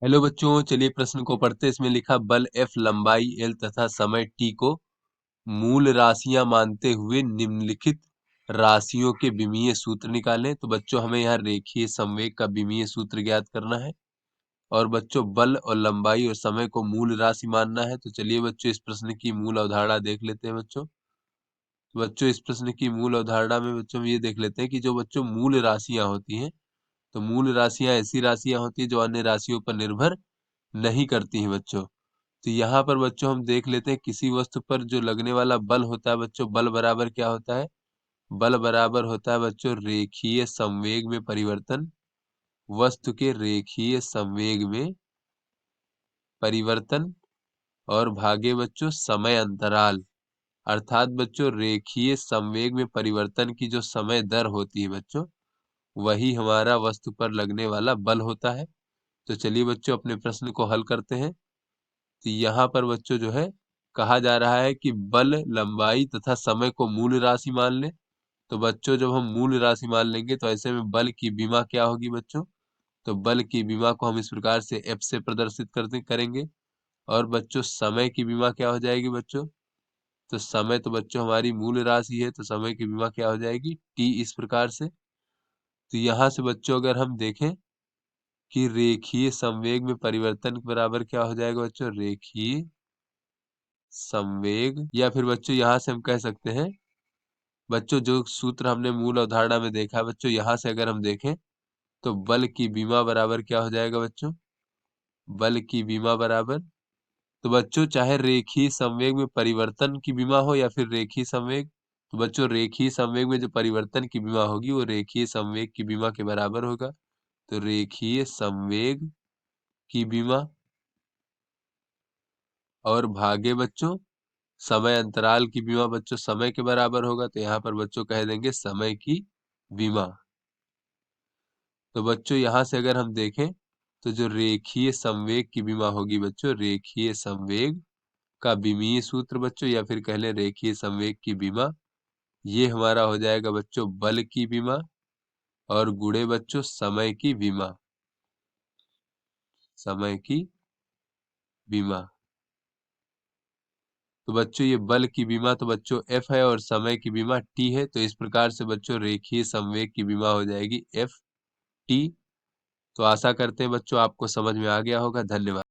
Hello बच्चों, चलिए प्रश्न को पढ़ते हैं। इसमें लिखा बल F, लंबाई L तथा समय T को मूल राशियां मानते हुए निम्नलिखित राशियों के विमीय सूत्र निकालें। तो बच्चों हमें यहाँ रेखीय संवेग का विमीय सूत्र ज्ञात करना है और बच्चों बल और लंबाई और समय को मूल राशि मानना है। तो चलिए बच्चों इस प्रश्न की मूल अवधारणा देख लेते हैं। बच्चों इस प्रश्न की मूल अवधारणा में बच्चों हम ये देख लेते हैं कि जो बच्चों मूल राशियां होती हैं, तो मूल राशियां ऐसी राशियां होती हैं जो अन्य राशियों पर निर्भर नहीं करती हैं बच्चों। तो यहाँ पर बच्चों हम देख लेते हैं किसी वस्तु पर जो लगने वाला बल होता है बच्चों, बल बराबर क्या होता है? बल बराबर होता है बच्चों रेखीय संवेग में परिवर्तन। वस्तु के रेखीय संवेग में परिवर्तन और भागे बच्चों समय अंतराल। अर्थात बच्चों रेखीय संवेग में परिवर्तन की जो समय दर होती है बच्चों, वही हमारा वस्तु पर लगने वाला बल होता है। तो चलिए बच्चों अपने प्रश्न को हल करते हैं। तो यहाँ पर बच्चों जो है कहा जा रहा है कि बल, लंबाई तथा समय को मूल राशि मान लें। तो बच्चों जब हम मूल राशि मान लेंगे तो ऐसे में बल की विमा क्या होगी बच्चों? तो बल की विमा को हम इस प्रकार से F से प्रदर्शित करते करेंगे। और बच्चों समय की विमा क्या हो जाएगी बच्चों? तो समय तो बच्चों हमारी मूल राशि है, तो समय की विमा क्या हो जाएगी? T इस प्रकार से। तो यहाँ से बच्चों अगर हम देखें कि रेखीय संवेग में परिवर्तन के बराबर क्या हो जाएगा बच्चों? रेखीय संवेग, या फिर बच्चों यहाँ से हम कह सकते हैं बच्चों जो सूत्र हमने मूल अवधारणा में देखा बच्चों, यहाँ से अगर हम देखें तो बल की विमा बराबर क्या हो जाएगा बच्चों? बल की विमा बराबर, तो बच्चों चाहे रेखीय संवेग में परिवर्तन की विमा हो या फिर रेखीय संवेग, तो बच्चों रेखीय संवेग में जो परिवर्तन की विमा होगी वो रेखीय संवेग की विमा के बराबर होगा। तो रेखीय संवेग की विमा और भागे बच्चों समय अंतराल की विमा बच्चों समय के बराबर होगा। तो यहाँ पर बच्चों कह देंगे समय की विमा। तो बच्चों यहाँ से अगर हम देखें तो जो रेखीय संवेग की विमा होगी बच्चों, रेखीय संवेग का विमीय सूत्र बच्चों, या फिर कह लें रेखीय संवेग की विमा, ये हमारा हो जाएगा बच्चों बल की विमा और गुणे बच्चों समय की विमा। समय की विमा, तो बच्चों ये बल की विमा तो बच्चों F है और समय की विमा T है। तो इस प्रकार से बच्चों रेखीय संवेग की विमा हो जाएगी FT। तो आशा करते हैं बच्चों आपको समझ में आ गया होगा। धन्यवाद।